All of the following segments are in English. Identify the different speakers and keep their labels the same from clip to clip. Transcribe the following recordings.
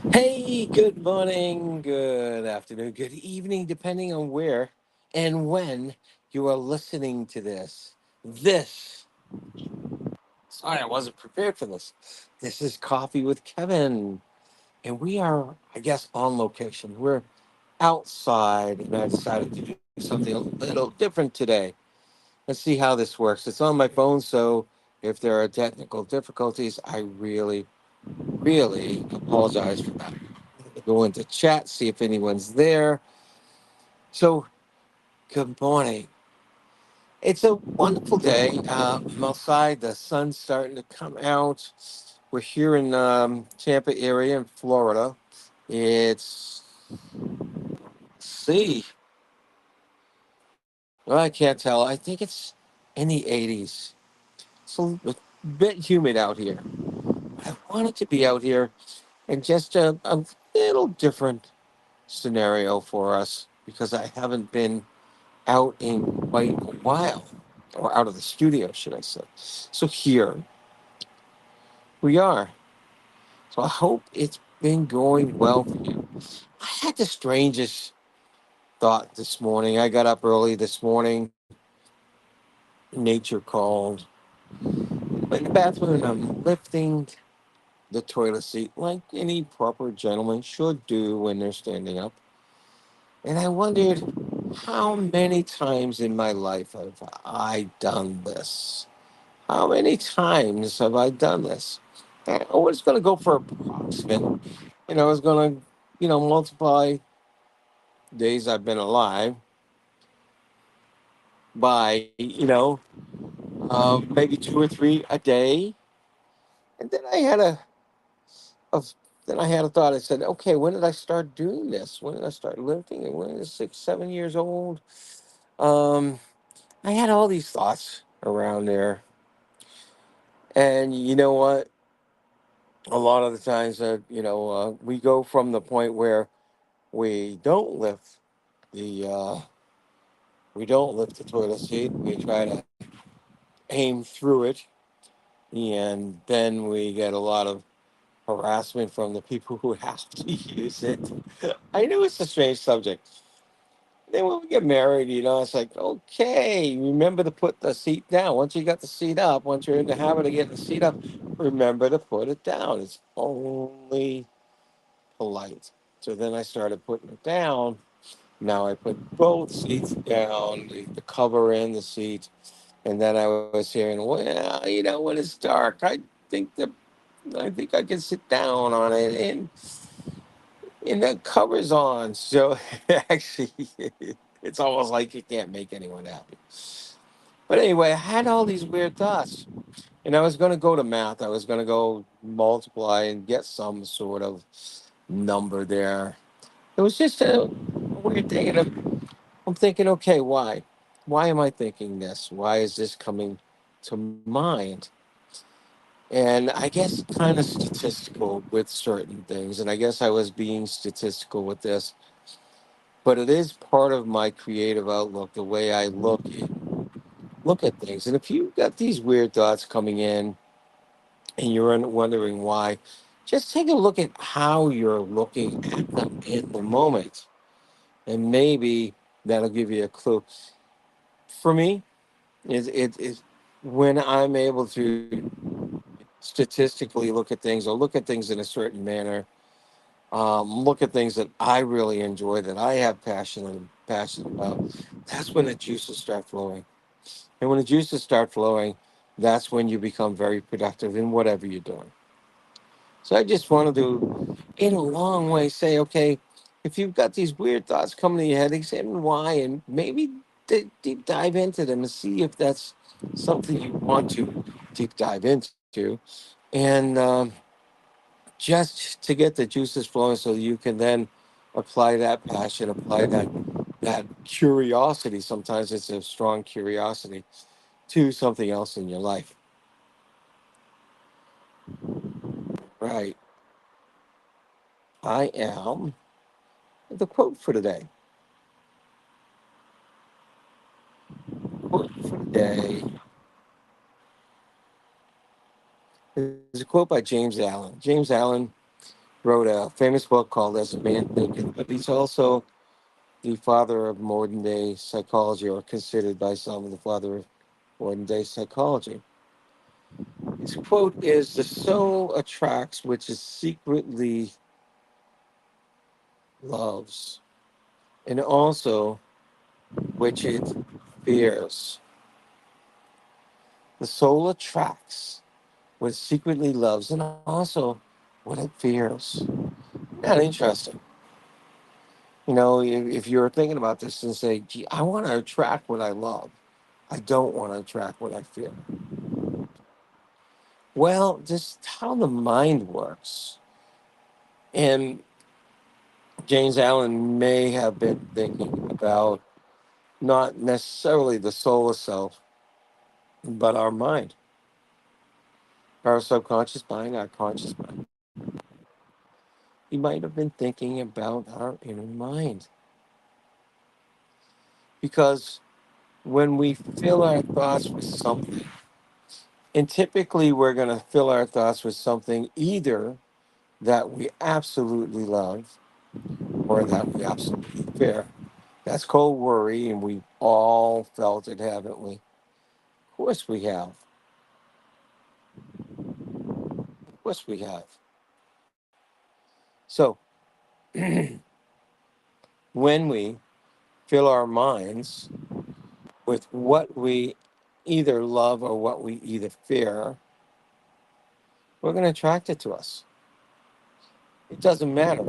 Speaker 1: Hey, good morning, good afternoon, good evening, depending on where and when you are listening to this. Sorry, I wasn't prepared for this. This is Coffee with Kevin, and we are, I guess, on location. We're outside, and I decided to do something a little different today. Let's see how this works. It's on my phone, so if there are technical difficulties, I really apologize for that. Go into chat, see if anyone's there. So, good morning. It's a wonderful day. I'm outside. The sun's starting to come out. We're here in Tampa area in Florida. It's see. Well, I can't tell. I think it's in the 80s. It's a bit humid out here. I wanted to be out here in just a little different scenario for us because I haven't been out in quite a while, or out of the studio, should I say. So here we are. So I hope it's been going well for you. I had the strangest thought this morning. I got up early this morning. Nature called. Went in the bathroom and I'm lifting the toilet seat like any proper gentleman should do when they're standing up. And I wondered how many times in my life have I done this? How many times have I done this? I was going to go for approximate. I was going to, multiply days I've been alive by, maybe two or three a day. And then a, then I had a thought. I said, okay, when did I start doing this? When did I start lifting? And when I was 6, 7 years old, um, I had all these thoughts around there. And you know what? A lot of the times that, we go from the point where we don't lift the the toilet seat. We try to aim through it, and then we get a lot of harassment from the people who have to use it. I know it's a strange subject. Then when we get married, it's like, okay, remember to put the seat down. Once you got the seat up, once you're in the habit of getting the seat up, remember to put it down. It's only polite. So then I started putting it down. Now I put both seats down, the cover and the seat. And then I was hearing, well, when it's dark, think that I think I can sit down on it, and the cover's on. So actually, it's almost like you can't make anyone happy. But anyway, I had all these weird thoughts, and I was going to go to math. I was going to go multiply and get some sort of number there. It was just a weird thing, and I'm thinking, okay, why? Why am I thinking this? Why is this coming to mind? And I guess kind of statistical with certain things. And I guess I was being statistical with this, but it is part of my creative outlook, the way I look at things. And if you've got these weird thoughts coming in and you're wondering why, just take a look at how you're looking at them in the moment. And maybe that'll give you a clue. For me, is when I'm able to statistically look at things, or look at things in a certain manner, look at things that I really enjoy, that I have passion about. That's when the juices start flowing, and when the juices start flowing, that's when you become very productive in whatever you're doing. So I just wanted to, in a long way, say, okay, if you've got these weird thoughts coming to your head, examine why, and maybe deep dive into them and see if that's something you want to deep dive into. And just to get the juices flowing so you can then apply that passion, apply that curiosity. Sometimes it's a strong curiosity to something else in your life. Right. I am the quote for today. Quote for today is a quote by James Allen. James Allen wrote a famous book called As a Man Thinketh, but he's also the father of modern day psychology, or considered by some the father of modern day psychology. His quote is: "The soul attracts which it secretly loves, and also which it fears." The soul attracts what it secretly loves, and also what it fears. Not interesting. If you're thinking about this and say, gee, I want to attract what I love, I don't want to attract what I fear. Well, just how the mind works. And James Allen may have been thinking about not necessarily the soul itself, but our mind, our subconscious mind, our conscious mind. He might have been thinking about our inner mind. Because when we fill our thoughts with something, and typically we're going to fill our thoughts with something either that we absolutely love or that we absolutely fear. That's called worry, and we've all felt it, haven't we? Of course we have. Of course we have. So when we fill our minds with what we either love or what we either fear, we're going to attract it to us. It doesn't matter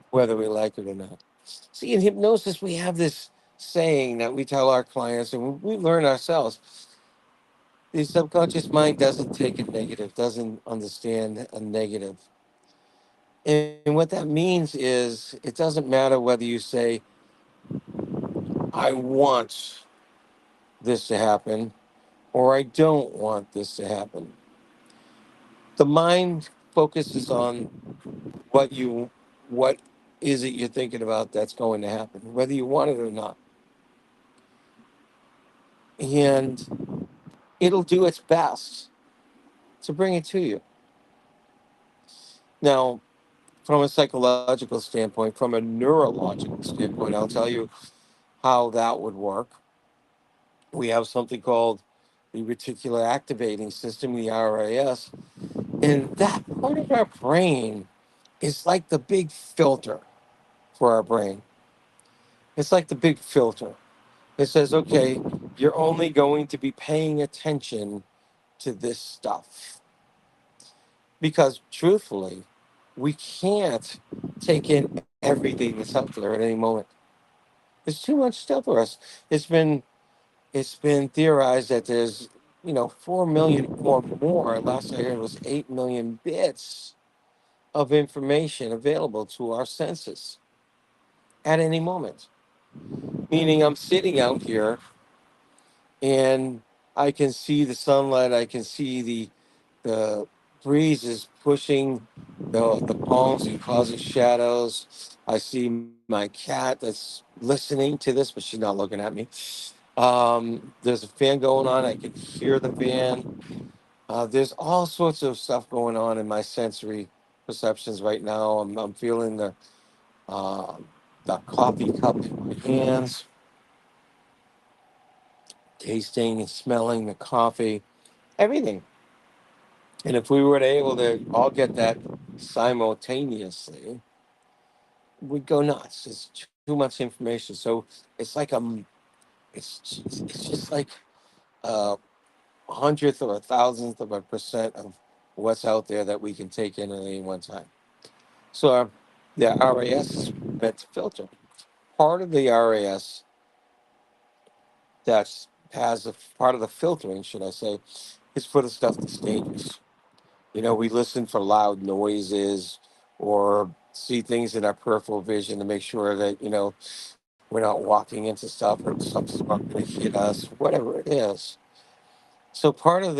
Speaker 1: whether we like it or not. See, in hypnosis, we have this saying that we tell our clients, and we learn ourselves. The subconscious mind doesn't take a negative, doesn't understand a negative. And what that means is it doesn't matter whether you say, I want this to happen, or I don't want this to happen. The mind focuses on what you what is it you're thinking about that's going to happen, whether you want it or not. And it'll do its best to bring it to you. Now, from a psychological standpoint, from a neurological standpoint, I'll tell you how that would work. We have something called the reticular activating system, the RAS, and that part of our brain is like the big filter for our brain. It's like the big filter. It says, okay, you're only going to be paying attention to this stuff. Because truthfully, we can't take in everything that's out there at any moment. There's too much stuff for us. It's been it's been theorized that there's 4 million or more. Last I heard was 8 million bits of information available to our senses at any moment. Meaning, I'm sitting out here and I can see the sunlight. I can see the breeze is pushing the palms and causing shadows. I see my cat that's listening to this, but she's not looking at me. There's a fan going on. I can hear the fan. There's all sorts of stuff going on in my sensory perceptions right now. I'm feeling uh, the coffee cup in my hands, tasting and smelling the coffee, everything. And if we were able to all get that simultaneously, we'd go nuts. It's too much information. So it's like it's just like a hundredth or a thousandth of a percent of what's out there that we can take in at any one time. So the RAS is meant to filter. Part of the RAS that's has a part of the filtering, should I say, is for the stuff that's dangerous. We listen for loud noises or see things in our peripheral vision to make sure that, we're not walking into stuff or something's not going to hit us, whatever it is. So part of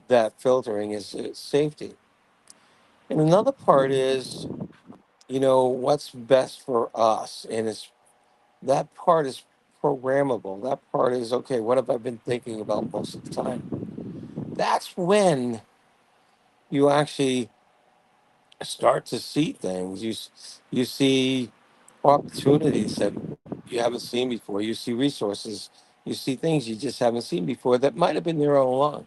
Speaker 1: that filtering is safety. And another part is, what's best for us. And that part is programmable. That part is, okay, what have I been thinking about most of the time? That's when you actually start to see things. You see opportunities that you haven't seen before. You see resources. You see things you just haven't seen before that might have been there all along.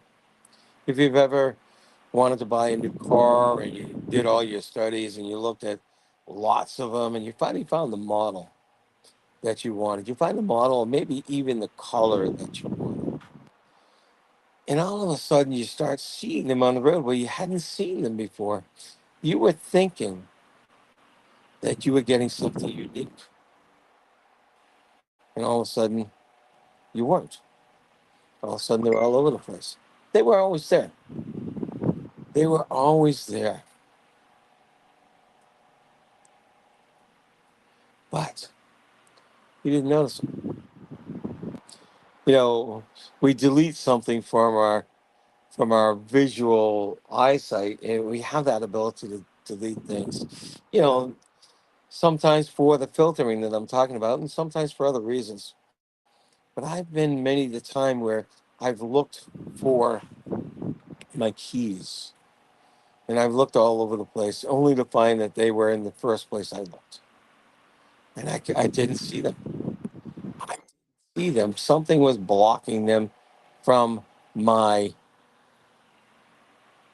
Speaker 1: If you've ever wanted to buy a new car and you did all your studies and you looked at lots of them and you finally found the model that you wanted, you find the model or maybe even the color that you wanted. And all of a sudden you start seeing them on the road where you hadn't seen them before. You were thinking that you were getting something unique, and all of a sudden you weren't. All of a sudden they were all over the place. They were always there. They were always there. But you didn't notice them. You know, we delete something from our visual eyesight, and we have that ability to delete things. You know, sometimes for the filtering that I'm talking about, and sometimes for other reasons. But I've been many the time where I've looked for my keys, and I've looked all over the place, only to find that they were in the first place I looked, and I didn't see them. I didn't see them. Something was blocking them from my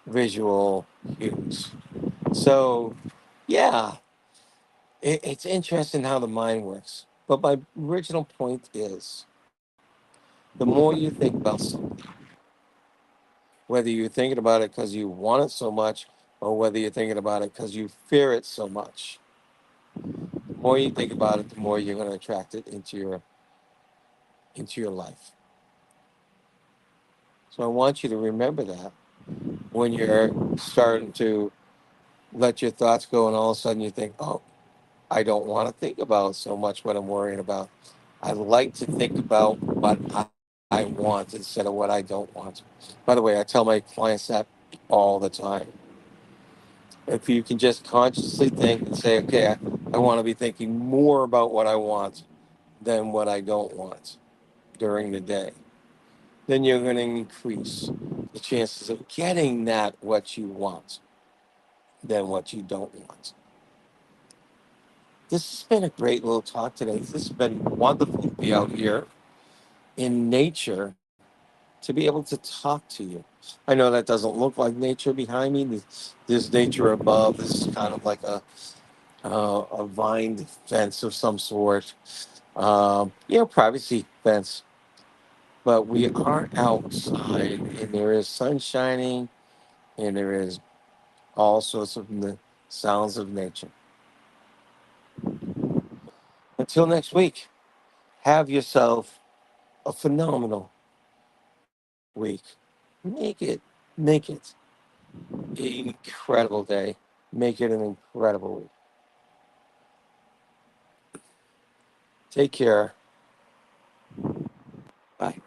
Speaker 1: visual cues. So, yeah, it's interesting how the mind works. But my original point is the more you think about something, whether you're thinking about it because you want it so much or whether you're thinking about it because you fear it so much, the more you think about it, the more you're going to attract it into your life. So I want you to remember that when you're starting to let your thoughts go and all of a sudden you think, oh, I don't want to think about so much what I'm worrying about. I like to think about what I want instead of what I don't want. By the way, I tell my clients that all the time. If you can just consciously think and say, okay, I want to be thinking more about what I want than what I don't want during the day, then you're going to increase the chances of getting that what you want than what you don't want. This has been a great little talk today. This has been wonderful to be out here in nature to be able to talk to you. I know that doesn't look like nature behind me. There's nature above. This is kind of like a vined fence of some sort. Privacy fence. But we are outside, and there is sun shining, and there is all sorts of sounds of nature. Until next week, have yourself a phenomenal week. Make it an incredible day. Make it an incredible week. Take care. Bye.